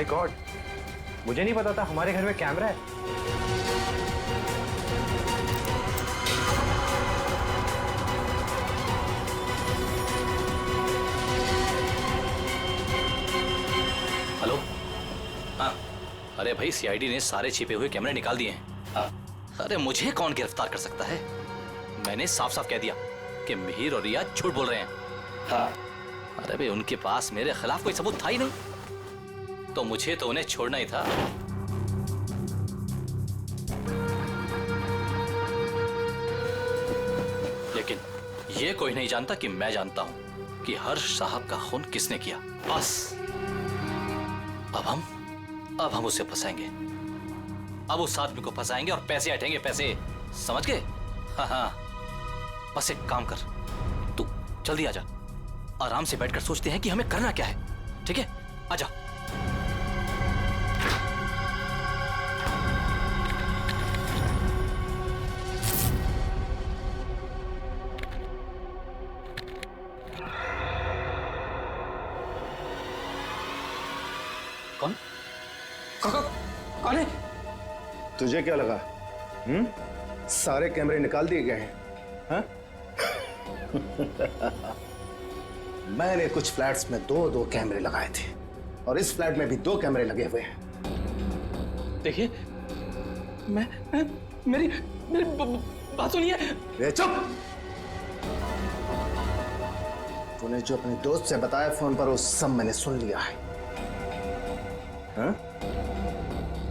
My God, मुझे नहीं पता था हमारे घर में कैमरा है। हेलो। हाँ, अरे भाई सीआईडी ने सारे छिपे हुए कैमरे निकाल दिए हैं। अरे मुझे कौन गिरफ्तार कर सकता है? मैंने साफ साफ कह दिया कि मिहिर और रिया झूठ बोल रहे हैं। हाँ। अरे भाई उनके पास मेरे खिलाफ कोई सबूत था ही नहीं, तो मुझे तो उन्हें छोड़ना ही था। लेकिन ये कोई नहीं जानता कि मैं जानता हूं कि हर्ष साहब का खून किसने किया। बस अब हम उसे फंसाएंगे। अब उस आदमी को फंसाएंगे और पैसे हटेंगे, पैसे, समझ गए? हाँ हाँ, बस एक काम कर, तू जल्दी आजा। आराम से बैठकर सोचते हैं कि हमें करना क्या है। ठीक है, आजा। कौन? कौन है? तुझे क्या लगा? सारे कैमरे निकाल दिए गए हैं? हाँ? मैंने कुछ फ्लैट्स में दो कैमरे लगाए थे और इस फ्लैट में भी 2 कैमरे लगे हुए हैं। देखिए, मेरी बात सुनिए। रे चुप! तूने जो अपने दोस्त से बताया फोन पर वो सब मैंने सुन लिया है। हाँ?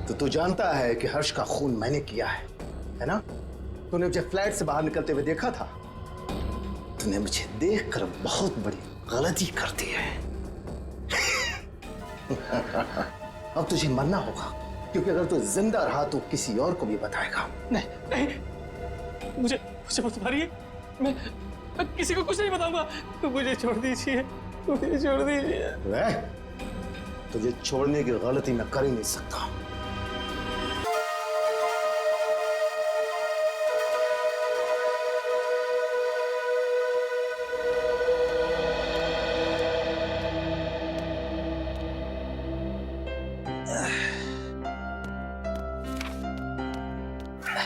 तो तू जानता है कि हर्ष का खून मैंने किया है ना? तूने मुझे फ्लैट से बाहर निकलते हुए देखा था। तूने मुझे देखकर बहुत बड़ी गलती कर दी है। अब तुझे मरना होगा, क्योंकि अगर तू जिंदा रहा तो किसी और को भी बताएगा। नहीं, मुझे मत मारिए। मैं किसी को कुछ नहीं बताऊंगा। तो मुझे छोड़ दीजिए, मुझे छोड़ दीजिए। तुझे छोड़ने की गलती मैं कर ही नहीं सकता।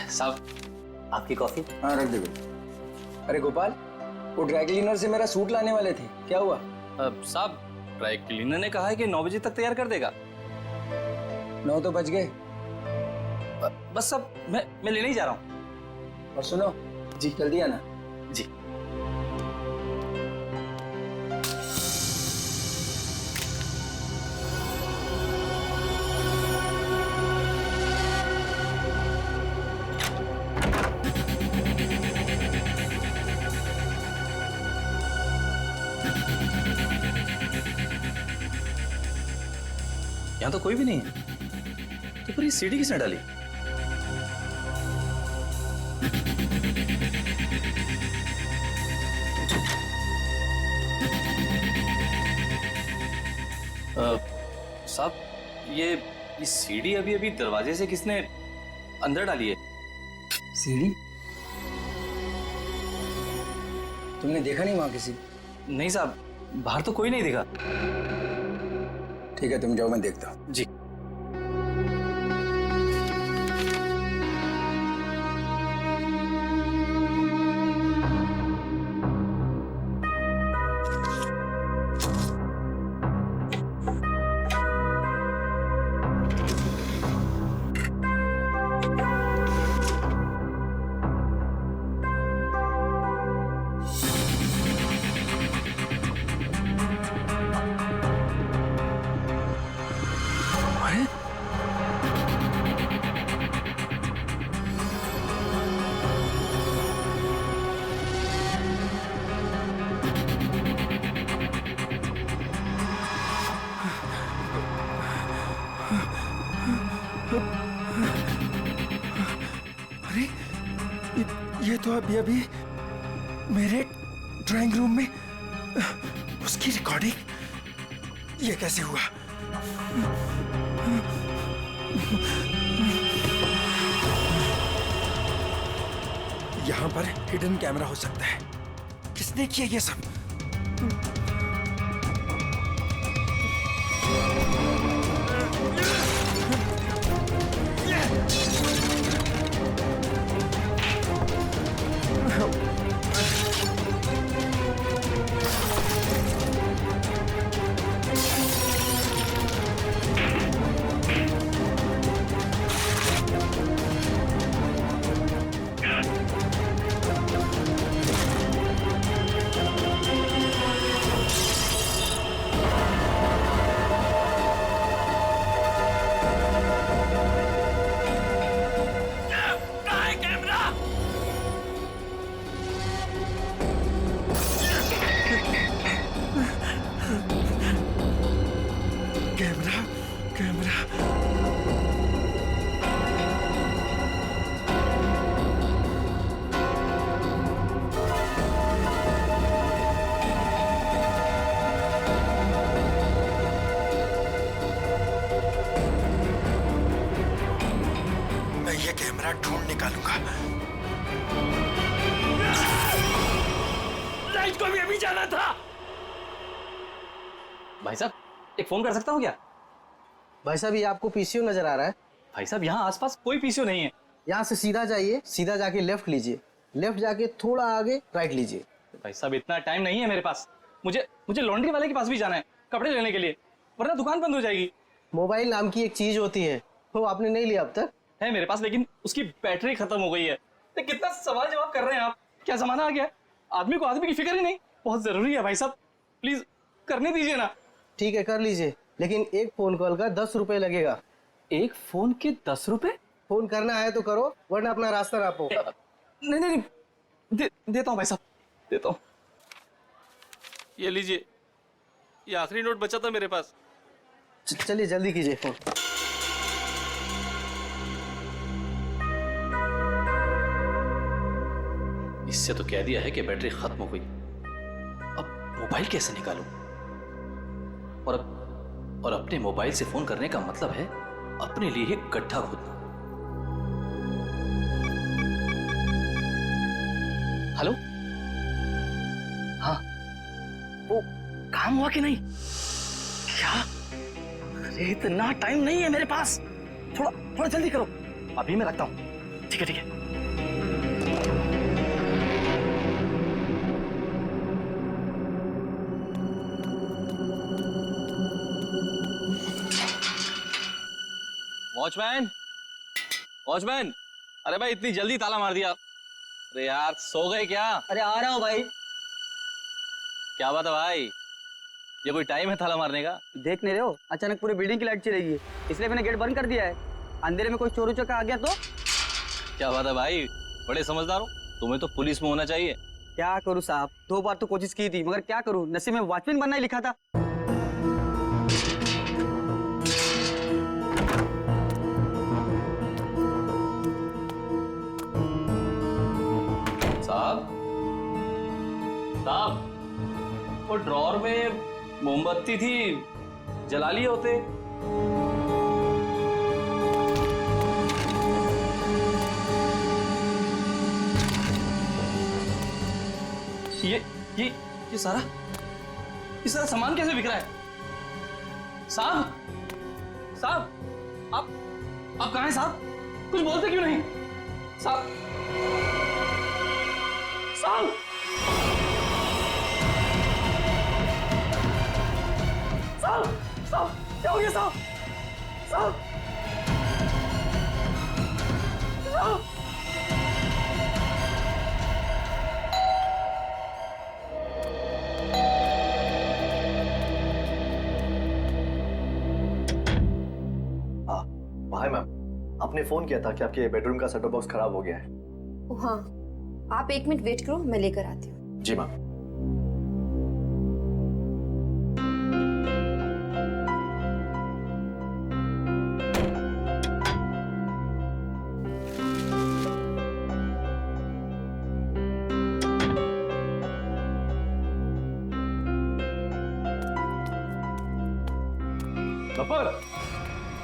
साहब, आपकी कॉफी। हाँ रख दे। अरे गोपाल, वो ड्राई क्लीनर से मेरा सूट लाने वाले थे, क्या हुआ? साहब, ड्राई क्लीनर ने कहा है कि 9 बजे तक तैयार कर देगा। 9 तो बज गए। बस अब मैं लेने ही जा रहा हूँ। और सुनो जी, जल्दी आना जी। यहाँ तो कोई भी नहीं है, तो फिर ये सीढ़ी किसने डाली? साहब, ये सीढ़ी अभी दरवाजे से किसने अंदर डाली है? सीढ़ी? तुमने देखा नहीं वहां किसी? नहीं साहब, बाहर तो कोई नहीं दिखा। ठीक है, तुम जाओ, मैं देखता हूँ। जी। अरे ये तो अभी मेरे ड्राइंग रूम में उसकी रिकॉर्डिंग। ये कैसे हुआ? यहां पर हिडन कैमरा हो सकता है। किसने किया ये सब? कैमरा ढूंढ निकालूंगा। लाइट को भी अभी जाना था। भाई साहब, एक फोन कर सकता हूँ क्या? भाई साहब, ये आपको पीसीओ नजर आ रहा है? भाई साहब, यहाँ आसपास कोई पीसीओ नहीं है। यहाँ से सीधा जाइए, सीधा जाके लेफ्ट लीजिए, लेफ्ट जाके थोड़ा आगे राइट लीजिए। भाई साहब, इतना टाइम नहीं है मेरे पास। मुझे लॉन्ड्री वाले के पास भी जाना है कपड़े लेने के लिए, वरना दुकान बंद हो जाएगी। मोबाइल नाम की एक चीज होती है, वो आपने नहीं लिया अब तक? है मेरे पास, लेकिन उसकी बैटरी खत्म हो गई है। तो कितना सवाल जवाब कर रहे हैं आप? क्या जमाना आ गया, आदमी को आदमी की फिक्र ही नहीं। बहुत जरूरी है भाई साहब, प्लीज करने दीजिए ना। ठीक है, कर लीजिए, लेकिन एक फोन कॉल का 10 रुपए लगेगा। एक फोन के 10 रुपए? फोन करना है तो करो, वरना अपना रास्ता नापो। नहीं नहीं नहीं, देता हूँ भाई साहब, देता हूँ। ये लीजिए, ये आखिरी नोट बचा था मेरे पास। चलिए जल्दी कीजिए फोन। इससे तो कह दिया है कि बैटरी खत्म हो गई। अब मोबाइल कैसे निकालूं? और अपने मोबाइल से फोन करने का मतलब है अपने लिए ही गड्ढा खोदना। हेलो, हाँ, वो काम हुआ कि नहीं? क्या? अरे इतना टाइम नहीं है मेरे पास, थोड़ा जल्दी करो। अभी मैं रखता हूँ। ठीक है। वॉचमैन, अरे भाई इतनी जल्दी ताला मार दिया। अरे यार, सो गए क्या? अरे आ रहा हूँ भाई। क्या बात है भाई, ये कोई टाइम है ताला मारने का? देख नहीं रहे हो, अचानक पूरी बिल्डिंग की लाइट चली गई है, इसलिए मैंने गेट बंद कर दिया है। अंधेरे में कोई चोर उचक्का आ गया तो? क्या बात है भाई, बड़े समझदार हो। तुम्हें तो पुलिस में होना चाहिए। क्या करूँ साहब, 2 बार तो कोशिश की थी, मगर क्या करूँ, नसीब में वॉचमैन बनना ही लिखा था। साहब, वो ड्रॉर में मोमबत्ती थी, जला लिए होते। ये सारा सामान कैसे बिक रहा है? साहब, आप कहाँ हैं साहब? कुछ बोलते क्यों नहीं? साहब, क्या हो गया साहब? हाय मैम, आपने फोन किया था कि आपके बेडरूम का सेटअप बॉक्स खराब हो गया है। हाँ, आप 1 मिनट वेट करो, मैं लेकर आती हूँ। जी मैम। Gruffudd,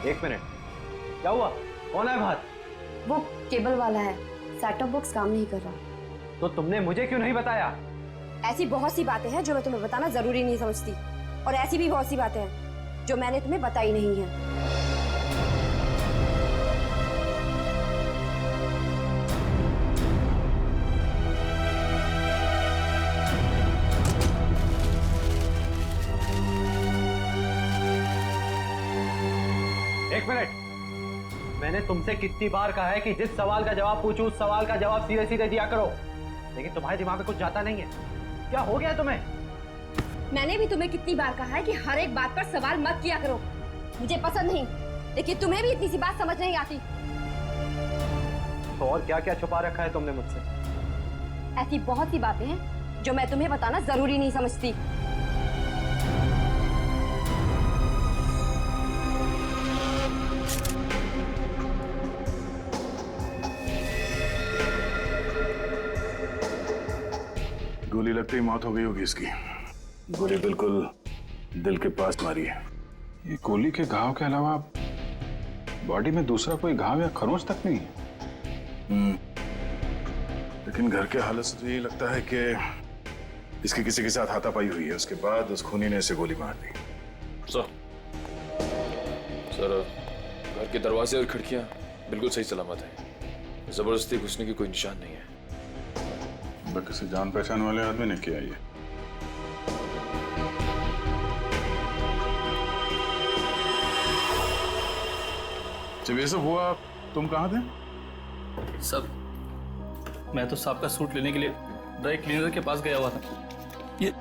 1 minute. क्या हुआ? कौन है बाहर? वो केबल वाला है, सेटअप बॉक्स काम नहीं कर रहा। तो तुमने मुझे क्यों नहीं बताया? ऐसी बहुत सी बातें हैं जो मैं तुम्हें बताना जरूरी नहीं समझती, और ऐसी भी बहुत सी बातें हैं जो मैंने तुम्हें बताई नहीं है। एक मिनट, मैंने तुमसे कितनी बार कहा है कि जिस सवाल का जवाब पूछूं उस सवाल का जवाब सीधे सीधे दिया करो, लेकिन तुम्हारे दिमाग में कुछ जाता नहीं है। क्या हो गया तुम्हें? मैंने भी तुम्हें कितनी बार कहा है कि हर एक बात पर सवाल मत किया करो। मुझे पसंद नहीं, लेकिन तुम्हें भी इतनी सी बात समझ नहीं आती। तो और क्या क्या छुपा रखा है तुमने मुझसे? ऐसी बहुत सी बातें हैं जो मैं तुम्हें बताना जरूरी नहीं समझती। गोली लगते ही मौत हो गई होगी इसकी। गोली बिल्कुल दिल के पास मारी है। ये गोली के घाव के अलावा बॉडी में दूसरा कोई घाव या खरोंच तक नहीं है। लेकिन घर के हालत से तो यही लगता है कि इसकी किसी के साथ हाथापाई हुई है, उसके बाद उस खूनी ने इसे गोली मार दी। सर घर के दरवाजे और खिड़कियां बिल्कुल सही सलामत हैं। जबरदस्ती घुसने की कोई निशान नहीं है। किसी जान पहचान वाले आदमी ने किया ये। जब ये सब हुआ तुम कहाँ थे? सब मैं तो साहब का सूट लेने के लिए ड्राई क्लीनर के पास गया हुआ था। ये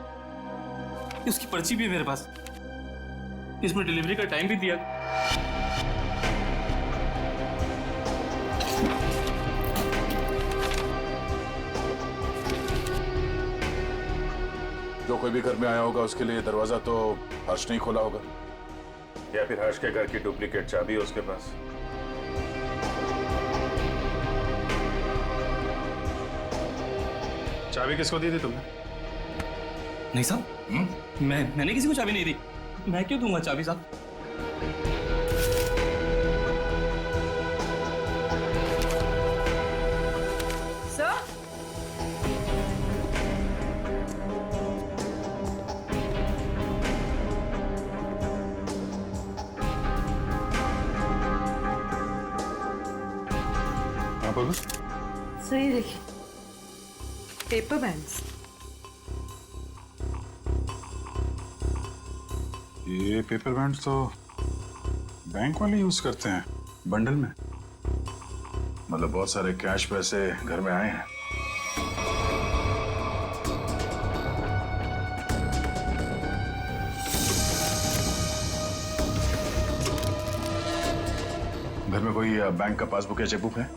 उसकी पर्ची भी है मेरे पास, इसमें डिलीवरी का टाइम भी दिया। जो कोई भी घर में आया होगा उसके लिए दरवाजा तो हर्ष नहीं खोला होगा, या फिर हर्ष के घर की डुप्लीकेट चाबी है उसके पास। चाबी किसको दी थी तुमने? नहीं साहब, मैंने किसी को चाबी नहीं दी। मैं क्यों दूंगा चाबी साहब? सही देखिए, पेपर बैंड्स। ये पेपर बैंड्स तो बैंक वाले यूज करते हैं बंडल में, मतलब बहुत सारे कैश पैसे घर में आए हैं। घर में कोई बैंक का पासबुक या चेकबुक है?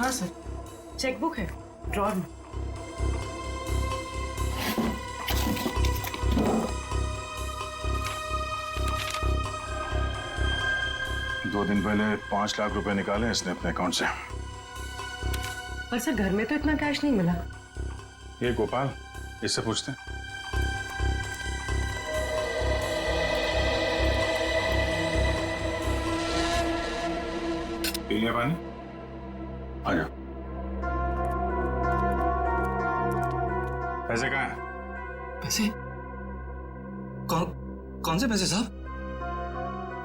हाँ सर, चेकबुक है ड्रॉर में। दो दिन पहले 5 लाख रुपए निकाले इसने अपने अकाउंट से। पर सर घर में तो इतना कैश नहीं मिला। ये गोपाल, इससे पूछते हैं। पी लिया पानी? आ जाओ। पैसे कहाँ हैं? पैसे? कौन से पैसे साहब?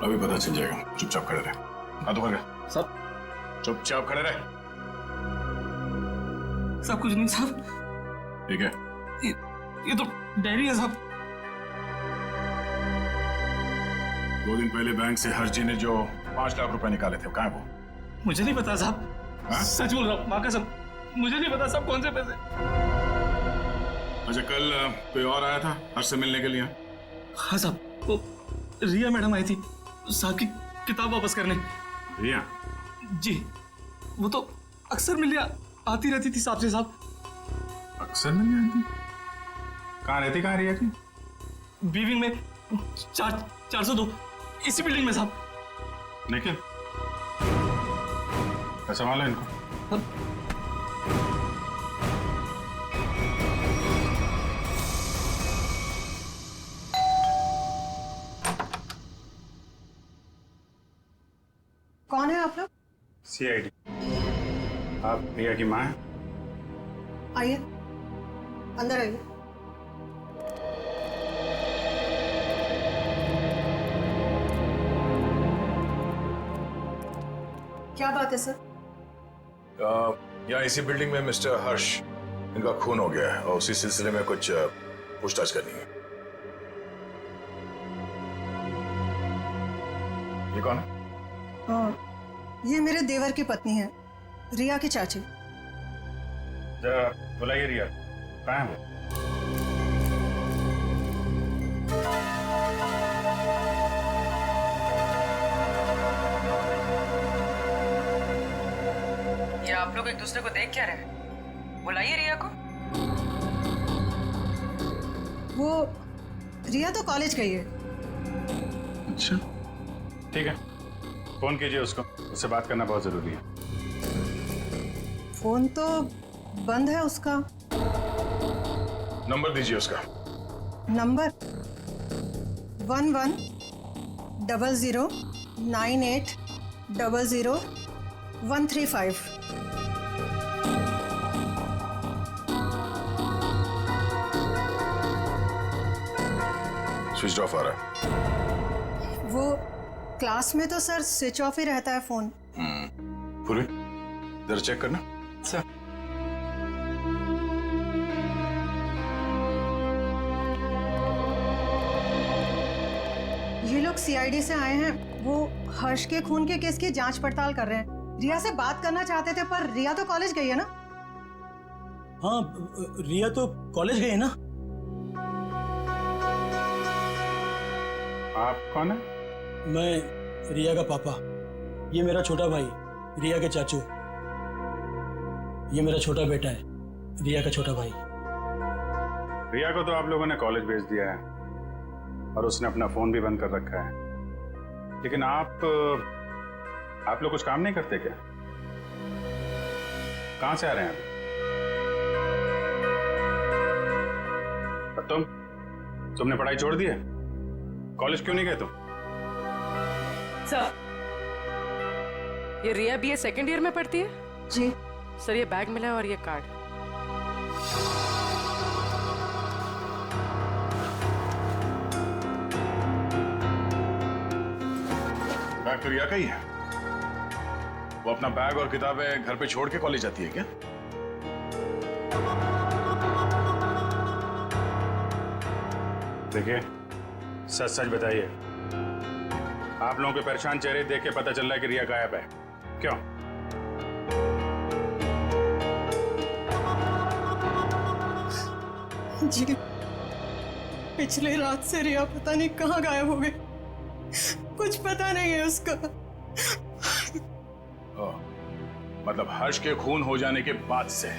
अभी पता चल जाएगा, चुपचाप खड़े रहे। हाथ ऊपर कर। साहब चुपचाप खड़े रहे। सब कुछ नहीं साहब। ठीक है। ये तो डायरी है साहब। 2 दिन पहले बैंक से हर्ष जी ने जो 5 लाख रुपए निकाले थे, कहाँ है वो? मुझे नहीं पता साहब। हाँ? सच बोल रहा हूँ, माँ कसम, मुझे नहीं पता साहब कौन से पैसे। अच्छा, कल कोई और आया था हर्ष से मिलने के लिए? हाँ साहब, वो रिया मैडम आई थी साहब की किताब वापस करने। रिया? जी, वो तो अक्सर मिलने आती रहती थी साहब से। साहब अक्सर मिलने आती? कहाँ रहती, कहाँ रिया की? बीविंग में 402, इसी बिल्डिंग में साहब। निखिल, ऐसा मालूम है इनको? कौन है आप लोग? CID। आप रिया की माँ हैं? आइए, अंदर आइए। क्या बात है सर? यहाँ इसी बिल्डिंग में मिस्टर हर्ष, इनका खून हो गया है और उसी सिलसिले में कुछ पूछताछ करनी है। ये कौन है? ये मेरे देवर की पत्नी है, रिया की चाची। जरा बुलाइए रिया, कहाँ है वो? ये आप लोग एक दूसरे को देख क्या रहे? बुलाइए रिया को। वो रिया तो कॉलेज गई है। अच्छा, ठीक है, फोन कीजिए उसको, उससे बात करना बहुत जरूरी है। फोन तो बंद है उसका। नंबर दीजिए उसका। नंबर 110098000135। स्विच ऑफ आ रहा है। वो क्लास में तो सर स्विच ऑफ ही रहता है फोन। पूर्वी जरा चेक करना। सर ये लोग सीआईडी से आए हैं। वो हर्ष के खून के केस की जांच पड़ताल कर रहे हैं। रिया से बात करना चाहते थे पर रिया तो कॉलेज गई है ना। हाँ, रिया तो कॉलेज गई है ना। आप कौन है? मैं रिया का पापा। ये मेरा छोटा भाई रिया के चाचू। ये मेरा छोटा बेटा है रिया का छोटा भाई। रिया को तो आप लोगों ने कॉलेज भेज दिया है और उसने अपना फोन भी बंद कर रखा है, लेकिन आप लोग कुछ काम नहीं करते क्या? कहां से आ रहे हैं आप? तुमने पढ़ाई छोड़ दी है? कॉलेज क्यों नहीं गए तुम? सर, ये रिया बीए सेकंड ईयर में पढ़ती है। जी सर, ये बैग मिला है और ये कार्ड। बैग तो रिया का ही है। वो अपना बैग और किताबें घर पे छोड़ के कॉलेज जाती है क्या? देखिए, सच सच बताइए, आप लोगों के परेशान चेहरे देख के पता चल रहा है कि रिया गायब है। क्यों? जी, पिछले रात से रिया पता नहीं कहाँ गायब हो गई। कुछ पता नहीं है उसका। मतलब हर्ष के खून हो जाने के बाद से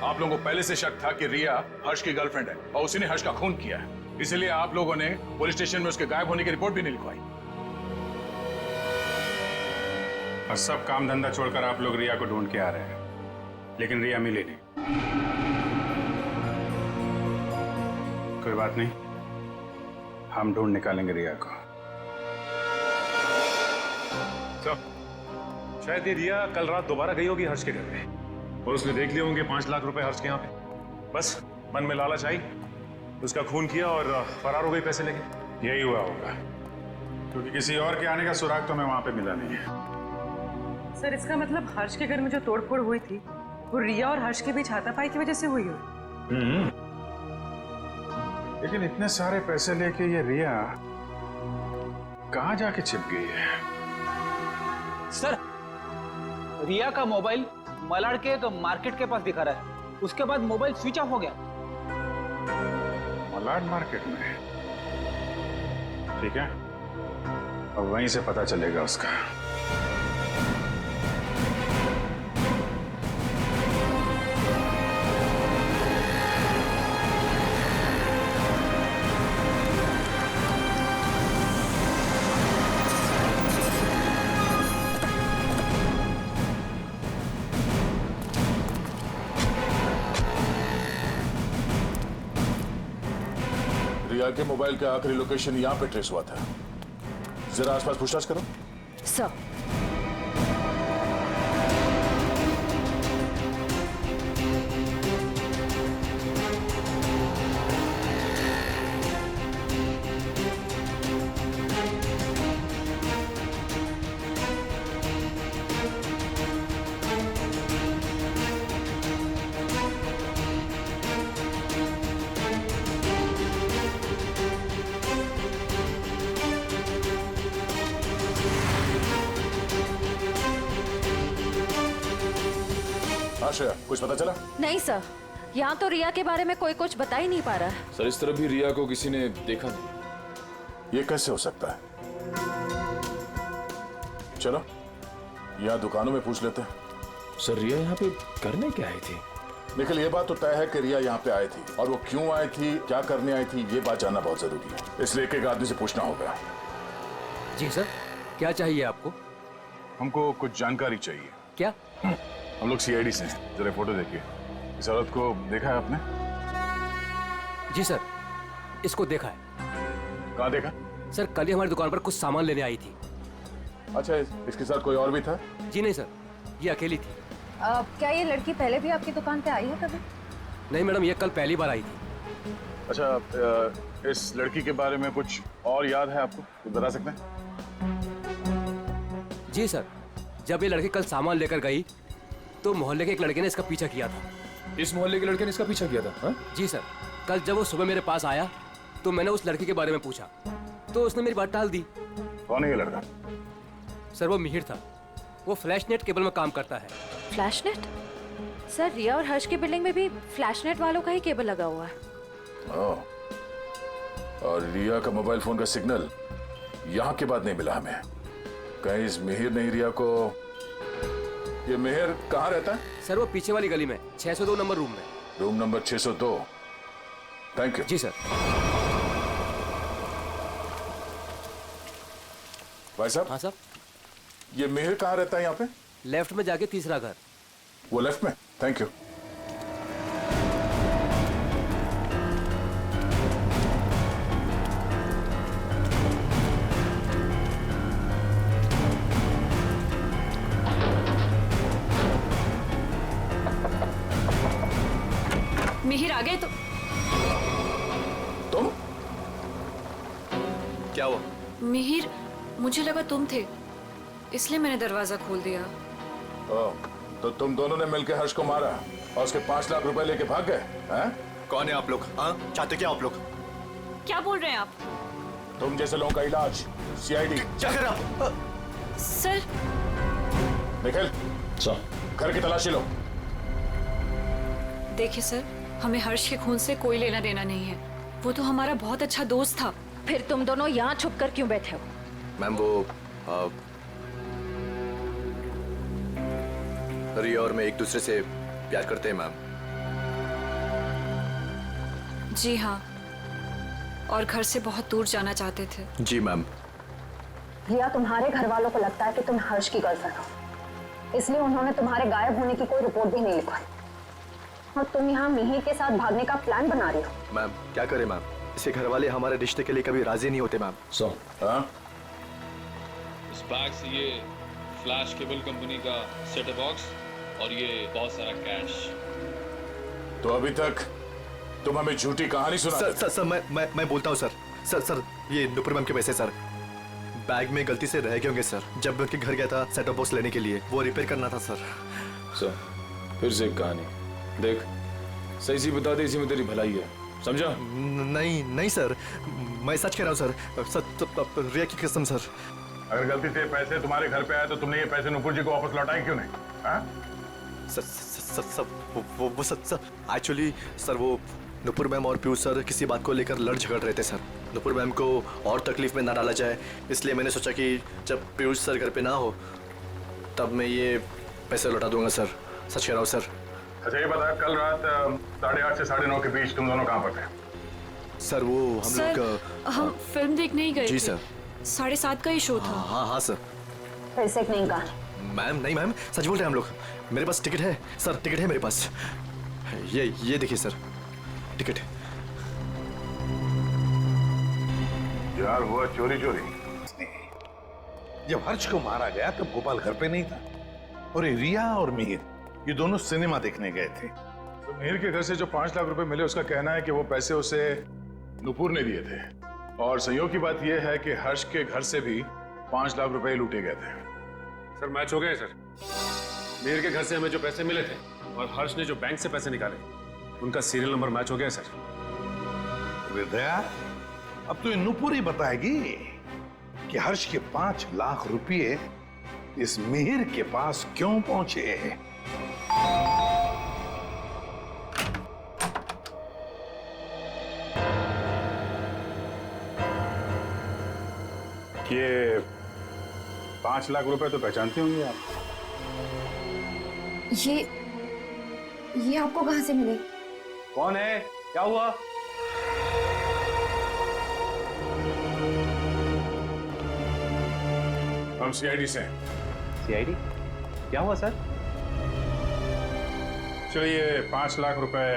आप लोगों को पहले से शक था कि रिया हर्ष की गर्लफ्रेंड है और उसी ने हर्ष का खून किया है, इसलिए आप लोगों ने पुलिस स्टेशन में उसके गायब होने की रिपोर्ट भी नहीं लिखवाई। और सब काम धंधा छोड़कर आप लोग रिया को ढूंढ के आ रहे हैं, लेकिन रिया मिली नहीं। कोई बात नहीं, हम ढूंढ निकालेंगे रिया को। शायद ये रिया कल रात दोबारा गई होगी हर्ष के घर पे और उसने देख लिए होंगे 5 लाख रुपए हर्ष के यहाँ पे। बस मन में लालच आई, उसका खून किया और फरार हो गई पैसे लेके। यही हुआ होगा, क्योंकि किसी और के आने का सुराग तो हमें वहां पे मिला नहीं है। सर, इसका मतलब हर्ष के घर में जो तोड़फोड़ हुई थी वो रिया और हर्ष के बीच हाथापाई की वजह से हुई हो। लेकिन इतने सारे पैसे लेके ये रिया कहां जाके छिप गई है? सर, रिया का मोबाइल मलाड के एक मार्केट के पास दिखा रहा है। उसके बाद मोबाइल स्विच ऑफ हो गया। मलाड मार्केट में? ठीक है, अब वहीं से पता चलेगा उसका। रिया के मोबाइल का आखिरी लोकेशन यहाँ पे ट्रेस हुआ था। जरा आसपास पूछताछ करो। सर, श्रेया, कुछ पता चला? नहीं सर, यहाँ तो रिया के बारे में कोई कुछ बता ही नहीं पा रहा है। सर, इस तरह भी रिया को किसी ने देखा नहीं। ये कैसे हो सकता है? चलो यहाँ दुकानों में पूछ लेते हैं। सर, रिया यहाँ पे करने क्या आई थी? निखिल, ये बात तो तय है कि रिया यहाँ पे आई थी और वो क्यों आई थी, क्या करने आई थी, ये बात जानना बहुत जरूरी है। इसलिए एक आदमी से पूछना होगा। जी सर, क्या चाहिए आपको? हमको कुछ जानकारी चाहिए। क्या? हम लोग सीआईडी से हैं। जरा फोटो देखिए। इस औरत को देखा है आपने? जी सर, इसको देखा है। कहाँ देखा? सर, कल ही हमारी दुकान पर कुछ सामान लेने आई थी। अच्छा, इसके साथ कोई और भी था? जी नहीं सर, ये अकेली थी। क्या ये लड़की पहले भी आपकी दुकान पे आई है कभी? नहीं मैडम, ये कल पहली बार आई थी। अच्छा, इस लड़की के बारे में कुछ और याद है आपको, कुछ बता सकते हैं? जी सर, जब ये लड़की कल सामान लेकर गई तो मोहल्ले के एक लड़के ने इसका पीछा किया था। इस मोहल्ले के लड़के ने इसका पीछा किया था? हाँ? जी सर, कल जब वो सुबह मेरे पास आया तो मैंने उस लड़की के बारे में पूछा तो उसने मेरी बात टाल दी। कौन है ये लड़का? सर वो मिहिर था, वो फ्लैशनेट केबल में काम करता है। फ्लैशनेट? सर रिया और हर्ष की बिल्डिंग में भी फ्लैशनेट वालों का ही केबल लगा हुआ है। और रिया का मोबाइल फोन का सिग्नल यहाँ के बाद नहीं मिला हमें। कहीं इस मिहिर ने रिया को... ये मिहिर कहाँ रहता है? सर वो पीछे वाली गली में 602 नंबर रूम में। Room number 602। Thank you. जी सर। भाई साहब। हाँ सर। ये मिहिर कहाँ रहता है यहाँ पे? लेफ्ट में जाके तीसरा घर। वो लेफ्ट में? Thank you. मिहिर आ गए तो तुम? क्या हुआ? मिहिर, मुझे लगा तुम थे, इसलिए मैंने दरवाजा खोल दिया। तो तुम दोनों ने मिलकर हर्ष को मारा और उसके 5 लाख रुपए लेके भाग गए? हैं? कौन है आप लोग? हाँ, चाहते क्या आप लोग? क्या बोल रहे हैं आप? तुम जैसे लोगों का इलाज सीआईडी। क्या कर रहा? सर। निखिल, घर की तलाशी लो। देखिए सर, हमें हर्ष के खून से कोई लेना देना नहीं है, वो तो हमारा बहुत अच्छा दोस्त था। फिर तुम दोनों यहाँ छुप कर क्यों बैठे हो? मैम वो रिया और मैं एक दूसरे से प्यार करते हैं मैम। जी हाँ, और घर से बहुत दूर जाना चाहते थे। जी मैम। रिया, तुम्हारे घर वालों को लगता है कि तुम हर्ष की गर्लफ्रेंड हो, इसलिए उन्होंने तुम्हारे गायब होने की कोई रिपोर्ट भी नहीं लिखवाई और तुम यहाँ मिहिर के साथ भागने का प्लान बना रही हो। मैम क्या करें मैम, इसके घर वाले हमारे रिश्ते के लिए कभी राजी नहीं होते मैम। इस बैग से ये फ्लैश केबल कंपनी का सेटअप बॉक्स और ये बहुत सारा कैश। तो अभी तक तुम हमें झूठी कहानी सुना। सर मैं बोलता हूँ सर, ये नुपुर मैम के पैसे सर बैग में गलती से रह गए होंगे सर। जब मैं उनके घर गया था सेटअप बॉक्स लेने के लिए, वो रिपेयर करना था सर। फिर से एक कहानी देख, सही सी बता दे, इसी में तेरी भलाई है, समझा? नहीं सर, मैं सच कह रहा हूँ सर, रिया की कसम सर। अगर गलती से पैसे तुम्हारे घर पे आए तो तुमने ये पैसे नुपुर जी को वापस लौटाए क्यों नहीं? एक्चुअली सर वो नुपुर मैम और पीयूष सर किसी बात को लेकर लड़ झगड़ रहे थे सर। नुपुर मैम को और तकलीफ में ना डाला जाए, इसलिए मैंने सोचा कि जब पीयूष सर घर पे ना हो तब मैं ये पैसे लौटा दूंगा सर। सच कह रहा हूँ सर। अच्छा ये बता, कल रात 8:30 से 9:30 के बीच तुम दोनों कहाँ पर थे? सर वो हम लोग हम फिल्म देखने ही गए जी थे। सर। 7:30 का ही शो था। हाँ सर। फिर से नहीं कहा। मैम नहीं मैम, सच बोल रहे हैं हम लोग। मेरे पास टिकट है सर, टिकट है मेरे पास। ये देखिए सर, टिकट। यार हुआ चोरी। जब हर्ष को मारा गया तब गोपाल घर पे नहीं था और ये रिया और मिहिर ये दोनों सिनेमा देखने गए थे। तो मिहिर के घर से जो 5 लाख रुपए मिले, उसका कहना है कि वो पैसे उसे नुपुर ने दिए थे। और संयोग की बात यह है कि हर्ष के घर से भी 5 लाख रुपए लूटे गए थे। सर मैच हो गए सर। मिहिर के घर से हमें जो पैसे मिले थे और हर्ष ने जो बैंक से पैसे निकाले, उनका सीरियल नंबर मैच हो गया सर। विद्या, अब तो ये नुपुर ही बताएगी कि हर्ष के 5 लाख रुपए इस मिहिर के पास क्यों पहुंचे। ये 5 लाख रुपए तो पहचानते होंगे आप? ये आपको कहां से मिले? कौन है? क्या हुआ? हम सीआईडी से। सीआईडी? क्या हुआ सर? चलिए 5 लाख रुपए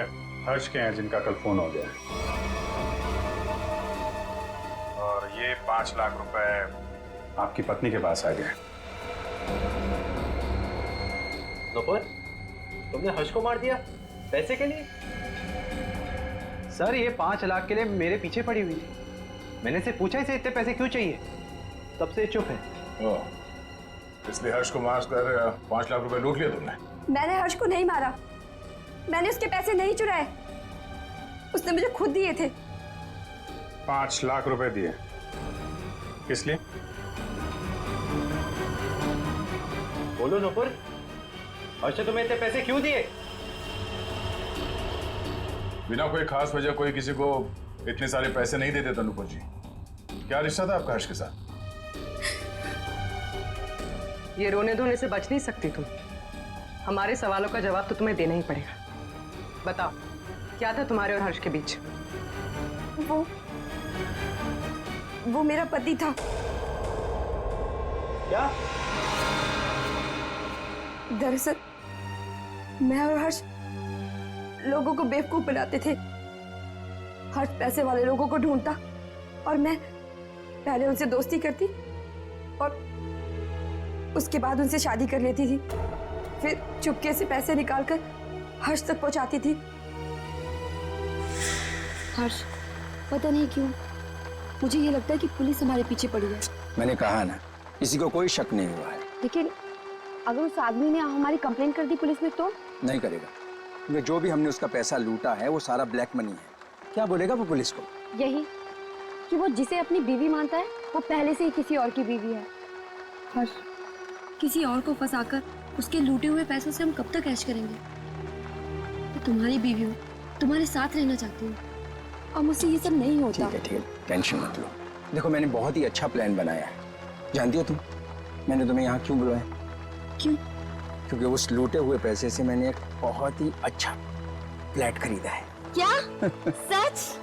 हर्ष के हैं जिनका कल फोन हो गया, और ये 5 लाख रुपए आपकी पत्नी के पास आ गए। नुपुर, तुमने हर्ष को मार दिया पैसे के लिए? सर ये 5 लाख के लिए मेरे पीछे पड़ी हुई थी। मैंने से पूछा इसे इतने पैसे क्यों चाहिए, तब से चुप है। इसलिए हर्ष को मार कर 5 लाख रुपए लूट लिया तुमने? मैंने हर्ष को नहीं मारा, मैंने उसके पैसे नहीं चुराए, उसने मुझे खुद दिए थे। 5 लाख रुपए दिए किस लिए? बोलो नुपुर, हर्ष ने तुम्हें इतने पैसे क्यों दिए? बिना कोई खास वजह कोई किसी को इतने सारे पैसे नहीं दे देता नुपुर जी। क्या रिश्ता था आपका हर्ष के साथ? ये रोने धोने से बच नहीं सकती तुम। हमारे सवालों का जवाब तो तुम्हें देना ही पड़ेगा। बताओ, क्या था तुम्हारे और हर्ष के बीच? वो मेरा पति था। क्या? दरअसल मैं और हर्ष लोगों को बेवकूफ बनाते थे। हर्ष पैसे वाले लोगों को ढूंढता और मैं पहले उनसे दोस्ती करती और उसके बाद उनसे शादी कर लेती थी। फिर चुपके से पैसे निकालकर हर्ष तक पहुंचाती थी। हर्ष, पता नहीं क्यों मुझे ये लगता है कि पुलिस हमारे पीछे पड़ी है। मैंने कहा ना, किसी को कोई शक नहीं हुआ है। लेकिन अगर उस आदमी ने हमारी कंप्लेंट कर दी पुलिस में तो? नहीं करेगा, क्योंकि जो भी हमने उसका पैसा लूटा है वो सारा ब्लैक मनी है। क्या बोलेगा वो पुलिस को? यही कि वो जिसे अपनी बीवी मानता है वो पहले से ही किसी और की बीवी है। हर्ष, किसी और को फंसाकर उसके लूटे हुए पैसों से हम कब तक ऐश करेंगे? मैं तुम्हारी बीवी हूँ, तुम्हारे साथ रहना चाहती हूँ और मुझसे ये सब नहीं होता। ठीक है, टेंशन मत लो। देखो, मैंने बहुत ही अच्छा प्लान बनाया है। जानती हो तुम, मैंने तुम्हें यहाँ क्यों बुलाया? क्यों? क्योंकि उस लूटे हुए पैसे से मैंने एक बहुत ही अच्छा फ्लैट खरीदा है। क्या? सच?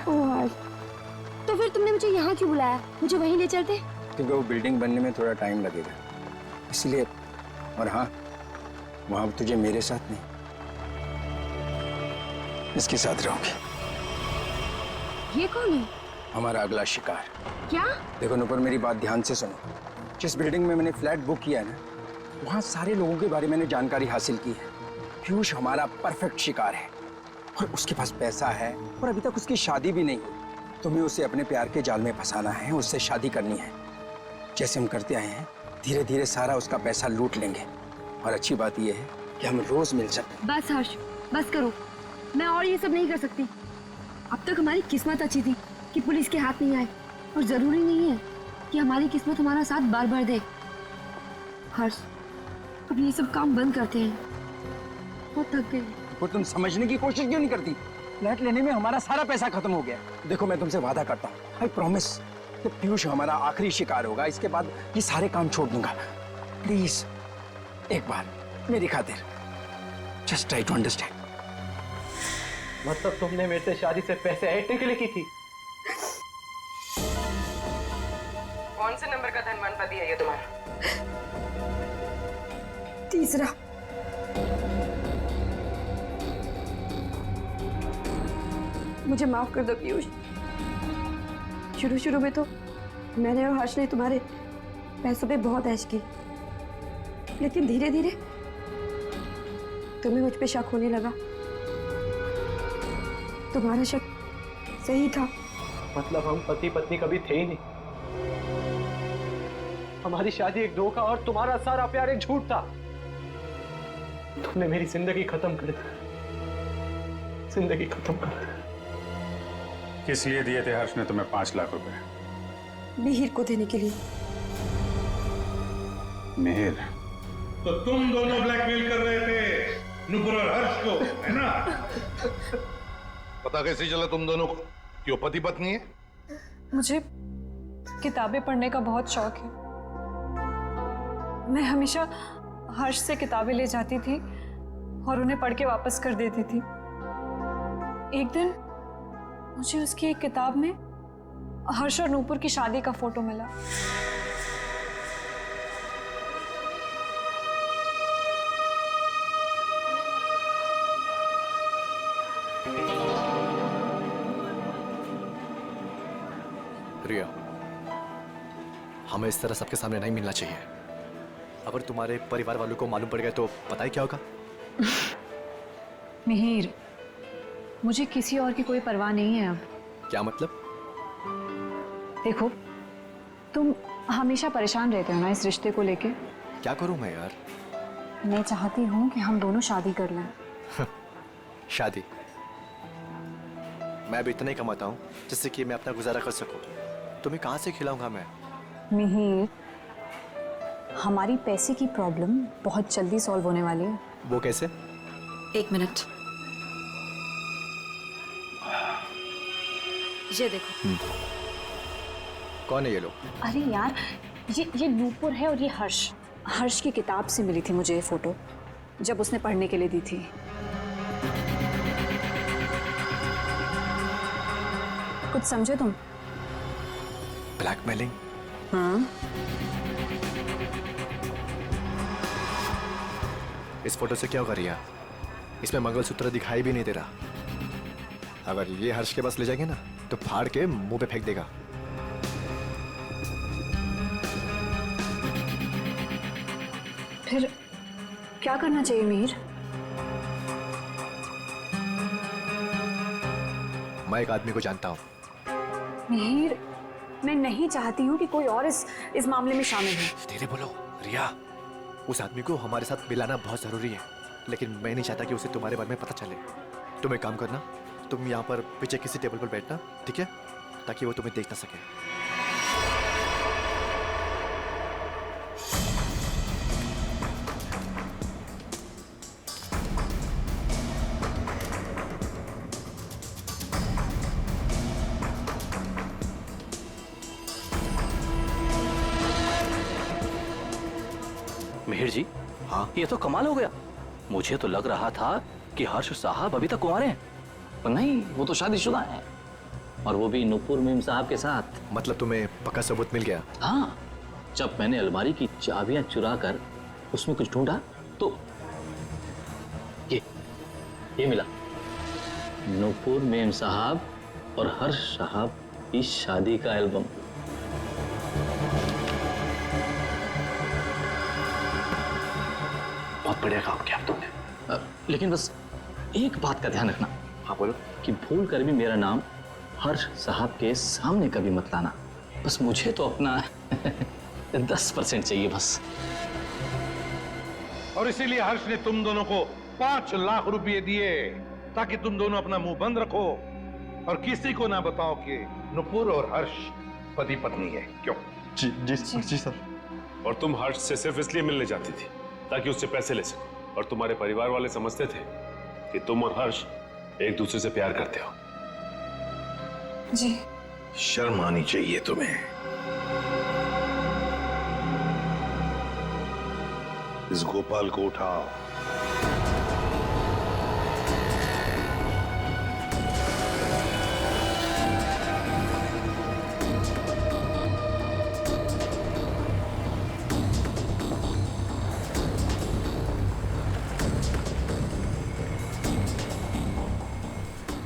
ओह हर्ष, तो फिर तुमने मुझे यहाँ क्यों बुलाया? मुझे वहीं ले चलते। क्योंकि वो बिल्डिंग बनने में थोड़ा टाइम लगेगा, इसलिए। और हाँ, वहां तुझे मेरे साथ नहीं, इसके साथ रहोगे। ये कौन है? हमारा अगला शिकार। क्या? देखो नुपुर, मेरी बात ध्यान से सुनो। जिस बिल्डिंग में मैंने फ्लैट बुक किया है ना, वहां सारे लोगों के बारे में मैंने जानकारी हासिल की है। पीयूष हमारा परफेक्ट शिकार है और उसके पास पैसा है और अभी तक उसकी शादी भी नहीं हुई। तुम्हें उसे अपने प्यार के जाल में फंसाना है, उससे शादी करनी है। जैसे हम करते आए हैं, धीरे धीरे सारा उसका पैसा लूट लेंगे। और अच्छी बात यह है कि हम रोज मिल सकते। बस हर्ष, बस करो। मैं और ये सब नहीं कर सकती। अब तक हमारी किस्मत अच्छी थी कि पुलिस के हाथ नहीं आए, और जरूरी नहीं है कि हमारी किस्मत हमारा साथ बार बार दे। हर्ष, अब ये सब काम बंद करते हैं, बहुत थक गए। वो तुम समझने की कोशिश क्यों नहीं करती? फ्लैट लेने में हमारा सारा पैसा खत्म हो गया। देखो, मैं तुमसे वादा करता हूँ, आई प्रॉमिस, कि पीयूष हमारा आखिरी शिकार होगा। इसके बाद ये सारे काम छोड़ दूंगा। प्लीज एक बार मेरी खातिर जस्ट ट्राई टू अंडरस्टैंड। मतलब तुमने मेरे से शादी से पैसे ऐंठने के लिए की थी? कौन से नंबर का धनवान पति है ये तुम्हारा? तीसरा। मुझे माफ कर दो पीयूष। शुरू शुरू में तो मैंने और हर्ष ने तुम्हारे पैसों पे बहुत ऐश की, लेकिन धीरे धीरे तुम्हें मुझ पे शक होने लगा। तुम्हारा शक सही था। मतलब हम पति पत्नी कभी थे ही नहीं। हमारी शादी एक धोखा और तुम्हारा सारा प्यार एक झूठ था। तुमने मेरी जिंदगी खत्म कर दी, जिंदगी खत्म कर दी। किस लिए दिए थे हर्ष ने तुम्हें 5 लाख रुपए? मिहिर को देने के लिए। मिहिर? तो तुम दोनों ब्लैकमेल कर रहे थे नुपुर और हर्ष को, है ना? पता कैसे चला तुम दोनों को कि वो पति पत्नी है? मुझे किताबें पढ़ने का बहुत शौक है। मैं हमेशा हर्ष से किताबें ले जाती थी और उन्हें पढ़ के वापस कर देती थी। एक दिन मुझे उसकी एक किताब में हर्ष और नूपुर की शादी का फोटो मिला। रिया, हमें इस तरह सबके सामने नहीं मिलना चाहिए। अगर तुम्हारे परिवार वालों को मालूम पड़ गया तो पता ही क्या होगा? मिहिर, मुझे किसी और की कोई परवाह नहीं है अब। क्या मतलब? देखो, तुम हमेशा परेशान रहते हो ना इस रिश्ते को लेके। क्या करूं मैं यार? मैं चाहती हूँ कि हम दोनों शादी कर लें। शादी? मैं भी इतना ही कमाता हूँ जिससे कि मैं अपना गुजारा कर सकूं। तुम्हें कहाँ से खिलाऊंगा मैं? मिहिर, हमारी पैसे की प्रॉब्लम बहुत जल्दी सॉल्व होने वाली है। वो कैसे? 1 मिनट, ये देखो। कौन है ये लोग? अरे यार, ये नूपुर है और ये हर्ष। हर्ष की किताब से मिली थी मुझे ये फोटो, जब उसने पढ़ने के लिए दी थी। कुछ समझे तुम? ब्लैकमेलिंग? हाँ। इस फोटो से क्या होगा रिया? इसमें मंगलसूत्र दिखाई भी नहीं दे रहा। अगर ये हर्ष के पास ले जाएंगे ना तो फाड़ के मुंह पे फेंक देगा। फिर क्या करना चाहिए मिहिर? मैं एक आदमी को जानता हूँ। मिहिर, मैं नहीं चाहती हूँ कि कोई और इस मामले में शामिल हो। धीरे बोलो रिया। उस आदमी को हमारे साथ मिलाना बहुत जरूरी है, लेकिन मैं नहीं चाहता कि उसे तुम्हारे बारे में पता चले। तुम एक काम करना, तुम यहाँ पर पीछे किसी टेबल पर बैठना, ठीक है? ताकि वो तुम्हें देख ना सके। मिहिर जी, हाँ, ये तो कमाल हो गया। मुझे तो लग रहा था कि हर्ष साहब अभी तक कुंवारे हैं, पर नहीं, वो तो शादीशुदा हैं, और वो भी नूपुर मीम साहब के साथ। मतलब तुम्हें पक्का सबूत मिल गया? हाँ, जब मैंने अलमारी की चाबियां चुरा कर उसमें कुछ ढूंढा तो ये मिला। नूपुर मीम साहब और हर्ष साहब की शादी का एल्बम। बहुत बढ़िया काम किया तुमने। लेकिन बस एक बात का ध्यान रखना। हाँ बोलो। कि भूल कर भी मेरा नाम हर्ष साहब के सामने कभी मत लाना। बस मुझे तो अपना 10% चाहिए बस। और इसीलिए हर्ष ने तुम दोनों को 5 लाख रुपए दिए ताकि तुम दोनों अपना मुंह बंद रखो और किसी को ना बताओ कि नुपुर और हर्ष पति पत्नी है। क्यों? जी जी जी सर। और तुम हर्ष से सिर्फ इसलिए मिलने जाती थी ताकि उससे पैसे ले सको, और तुम्हारे परिवार वाले समझते थे कि तुम और हर्ष एक दूसरे से प्यार करते हो। जी। शर्म आनी चाहिए तुम्हें। इस गोपाल को उठाओ।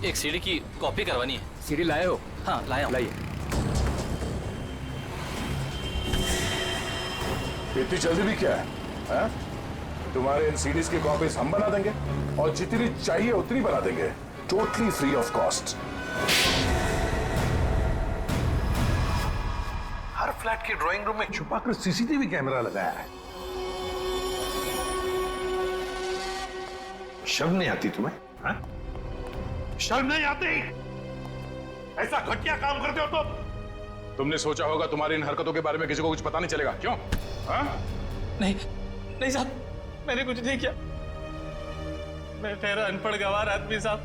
एक सीडी की कॉपी करवानी है। सीडी लाए हो? हाँ, लाया हूं। लाइए। इतनी जल्दी भी क्या है? तुम्हारे इन सीडीज की कॉपीज हम बना देंगे और जितनी चाहिए उतनी बना देंगे, totally free of cost. Her flat के ड्राइंग रूम में छुपाकर सीसीटीवी कैमरा लगाया है। शर्म नहीं आती तुम्हें? हा? शर्म नहीं आती? ऐसा घटिया काम करते हो तुम? तुमने सोचा होगा तुम्हारी इन हरकतों के बारे में किसी को कुछ पता नहीं चलेगा, क्यों? हाँ? नहीं साहब, मैंने कुछ नहीं किया। मैं ठहरा अनपढ़ गंवार आदमी साहब।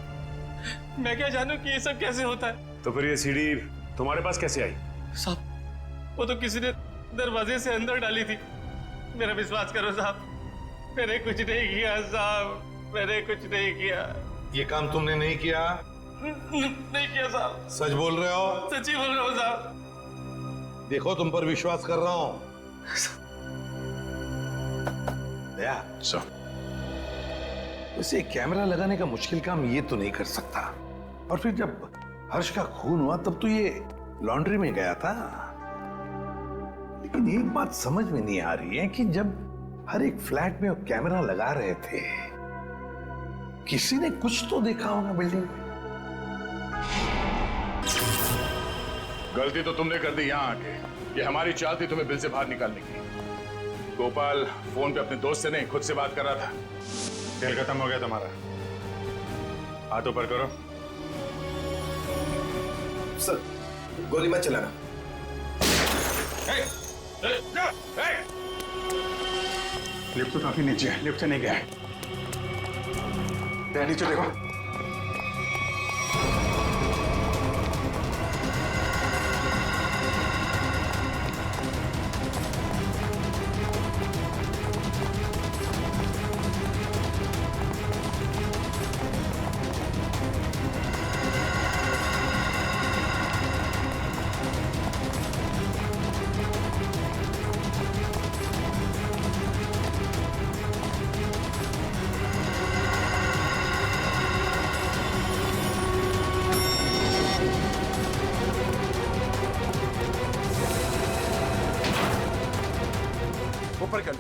मैं क्या जानूं कि ये सब कैसे होता है। तो फिर ये सीडी तुम्हारे पास कैसे आई? साहब, वो तो किसी ने दरवाजे से अंदर डाली थी। मेरा विश्वास करो साहब, मैंने कुछ नहीं किया साहब, मैंने कुछ नहीं किया। ये काम तुमने नहीं किया? नहीं किया साहब। सच बोल रहे हो? सच्ची बोल रहा हूँ साहब। देखो, तुम पर विश्वास कर रहा हूं। वैसे कैमरा लगाने का मुश्किल काम ये तो नहीं कर सकता। और फिर जब हर्ष का खून हुआ तब तो ये लॉन्ड्री में गया था। लेकिन एक बात समझ में नहीं आ रही है कि जब हर एक फ्लैट में वो कैमरा लगा रहे थे, किसी ने कुछ तो देखा होगा बिल्डिंग में। गलती तो तुमने कर दी यहाँ आके। ये हमारी चाल थी तुम्हें बिल से बाहर निकालने की। गोपाल फोन पे अपने दोस्त से नहीं खुद से बात कर रहा था। खेल खत्म हो गया तुम्हारा। हाथ ऊपर करो। सर गोली मत चलाना। लिफ्ट तो काफी नीचे है, लिफ्ट से नहीं गया है। नीचे देखो। ऊपर कर।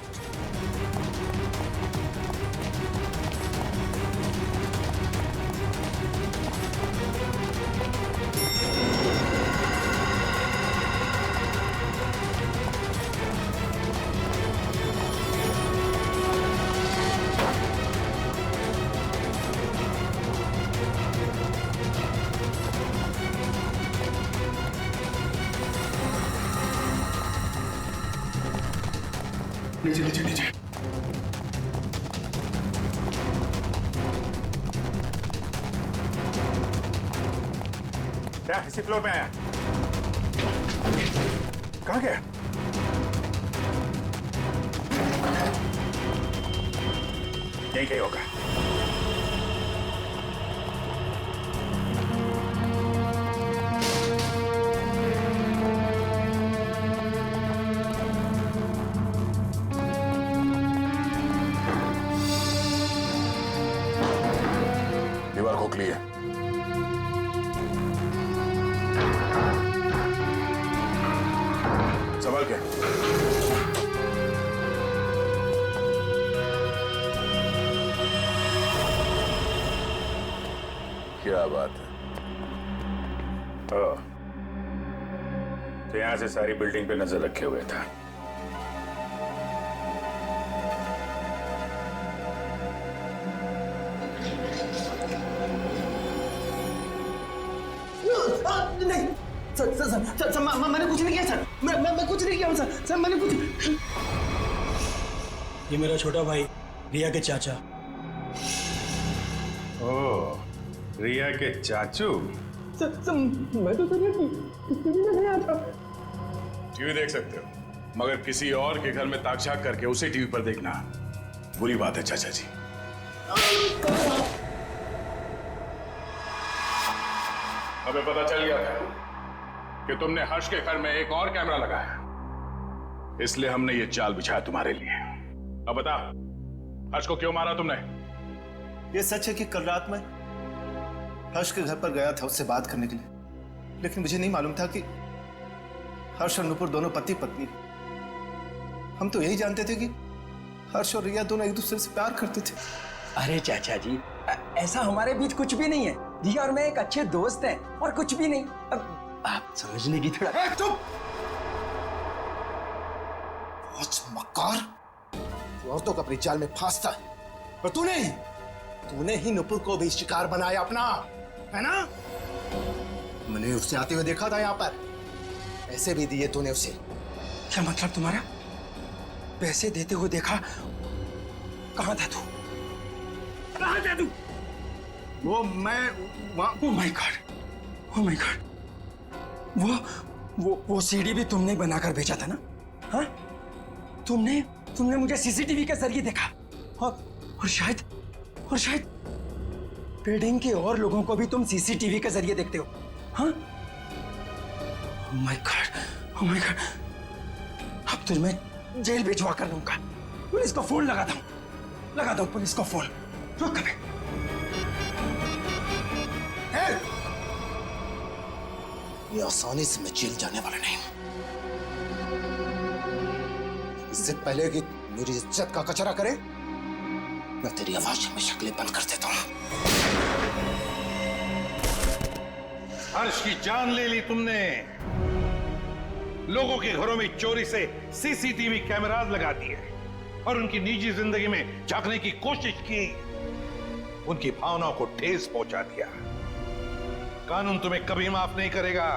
नीचे नीचे नीचे। क्या इसी फ्लोर पे आया? कहाँ गया? यही कहीं होगा। दीवार खोखली है। सवाल क्या? क्या बात है? तो यहां से सारी बिल्डिंग पे नजर रखे हुए था। नहीं sir sir sir sir, sir मैंने कुछ नहीं किया सर। मैं कुछ नहीं किया हूँ सर। सर मैंने कुछ। ये मेरा छोटा भाई रिया के चाचा। ओह, रिया के चाचू। सर मैं तो नहीं आता। टीवी देख सकते हो, मगर किसी और के घर में ताकझाक करके उसे टीवी पर देखना बुरी बात है चाचा जी। हमें पता चल गया था कि तुमने हर्ष के घर में एक और कैमरा लगाया, इसलिए हमने ये चाल बिछाया तुम्हारे लिए। अब बता, हर्ष को क्यों मारा तुमने? ये सच है कि कल रात में हर्ष के घर पर गया था उससे बात करने के लिए, लेकिन मुझे नहीं मालूम था कि हर्ष और नुपुर दोनों पति पत्नी। हम तो यही जानते थे कि हर्ष और रिया दोनों एक दूसरे से प्यार करते थे। अरे चाचा जी, ऐसा हमारे बीच कुछ भी नहीं है। रिया और मैं एक अच्छे दोस्त हैं और कुछ भी नहीं। अब आप समझने की थोड़ा। चुप! मक्कार, औरतों को अपनी जाल में फांसता है, और तूने ही नुपुर को भी शिकार बनाया अपना, है ना? मैंने उससे आते हुए देखा था यहाँ पर, पैसे भी दिए तूने उसे। क्या मतलब तुम्हारा? पैसे देते हुए देखा? कहाँ था तू? कहाँ था तू? वो मैं वहाँ। Oh my God, oh my God. वो सीडी भी तुमने ही बनाकर भेजा था ना? हाँ? तुमने मुझे सीसीटीवी के जरिए देखा, और शायद बिल्डिंग के और लोगों को भी तुम सीसीटीवी के जरिए देखते हो, हाँ? Oh my God, oh my God. अब तुझ मैं जेल भिजवा कर दूंगा। पुलिस को फोन लगाता हूँ पुलिस को फोन। रुक कभी। ये आसानी से मैं जेल जाने वाला नहीं हूं। इससे पहले कि मेरी इज्जत का कचरा करे, मैं तेरी आवाज में शक्लें बंद कर देता हूं। हर्ष की जान ले ली तुमने। लोगों के घरों में चोरी से सीसीटीवी कैमरास लगा दिए और उनकी निजी जिंदगी में झांकने की कोशिश की। उनकी भावनाओं को ठेस पहुंचा दिया। कानून तुम्हें कभी माफ नहीं करेगा।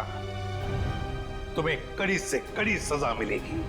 तुम्हें कड़ी से कड़ी सजा मिलेगी।